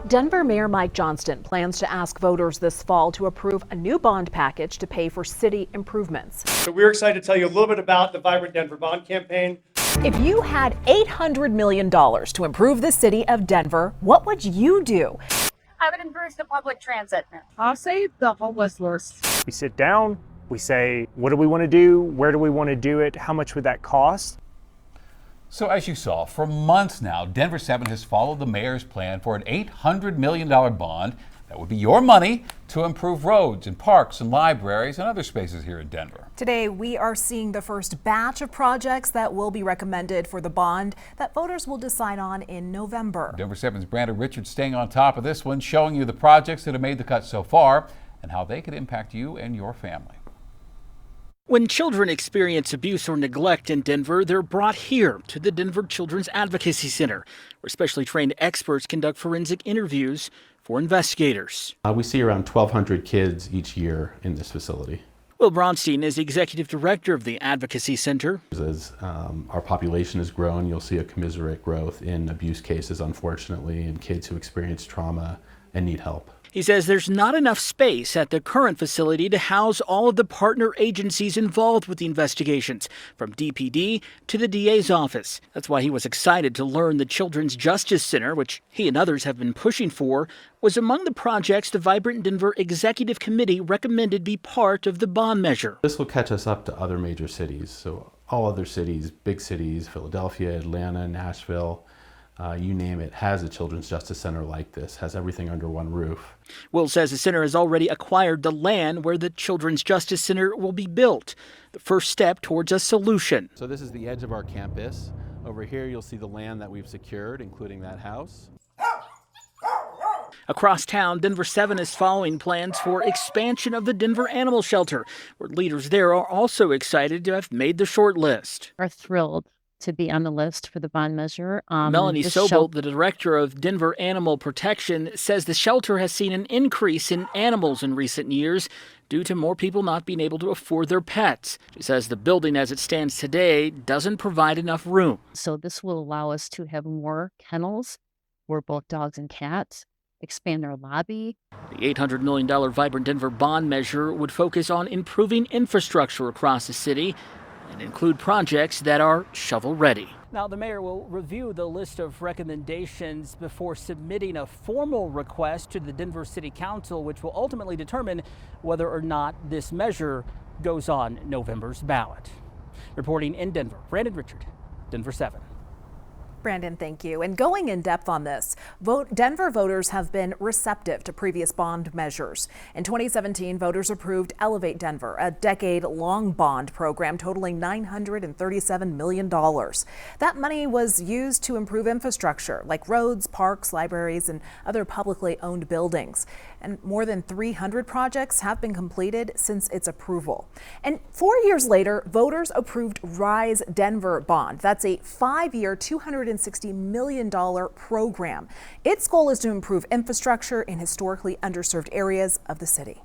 Denver Mayor Mike Johnston plans to ask voters this fall to approve a new bond package to pay for city improvements. So we're excited to tell you a little bit about the Vibrant Denver Bond campaign. If you had $800 million to improve the city of Denver, what would you do? I would improve the public transit. I'll say the homeless list. We sit down, we say, what do we want to do? Where do we want to do it? How much would that cost? So as you saw, for months now, Denver 7 has followed the mayor's plan for an $800 million bond that would be your money to improve roads and parks and libraries and other spaces here in Denver. Today, we are seeing the first batch of projects that will be recommended for the bond that voters will decide on in November. Denver 7's Brandon Richards staying on top of this one, showing you the projects that have made the cut so far and how they could impact you and your family. When children experience abuse or neglect in Denver, they're brought here to the Denver Children's Advocacy Center, where specially trained experts conduct forensic interviews for investigators. We see around 1,200 kids each year in this facility. Will Bronstein is the executive director of the Advocacy Center. As our population has grown, you'll see a commensurate growth in abuse cases, unfortunately, and kids who experience trauma and need help. He says there's not enough space at the current facility to house all of the partner agencies involved with the investigations, from DPD to the DA's office. That's why he was excited to learn the Children's Justice Center, which he and others have been pushing for, was among the projects the Vibrant Denver Executive Committee recommended be part of the bond measure. This will catch us up to other major cities, so all other cities, big cities, Philadelphia, Atlanta, Nashville, you name it, has a Children's Justice Center like this, has everything under one roof. Will says the center has already acquired the land where the Children's Justice Center will be built, the first step towards a solution. So this is the edge of our campus. Over here you'll see the land that we've secured, including that house. Across town, Denver 7 is following plans for expansion of the Denver Animal Shelter, where leaders there are also excited to have made the short list. Are thrilled to be on the list for the bond measure. Melanie Sobel, the director of Denver Animal Protection, says the shelter has seen an increase in animals in recent years due to more people not being able to afford their pets. She says the building as it stands today doesn't provide enough room. So this will allow us to have more kennels for both dogs and cats, expand our lobby. The $800 million Vibrant Denver bond measure would focus on improving infrastructure across the city and include projects that are shovel-ready. Now, the mayor will review the list of recommendations before submitting a formal request to the Denver City Council, which will ultimately determine whether or not this measure goes on November's ballot. Reporting in Denver, Brandon Richard, Denver 7. Brandon, thank you. And going in depth on this, Denver voters have been receptive to previous bond measures. In 2017, voters approved Elevate Denver, a decade-long bond program totaling $937 million. That money was used to improve infrastructure like roads, parks, libraries, and other publicly owned buildings. And more than 300 projects have been completed since its approval. And 4 years later, voters approved Rise Denver Bond. That's a 5-year, $260 million program. Its goal is to improve infrastructure in historically underserved areas of the city.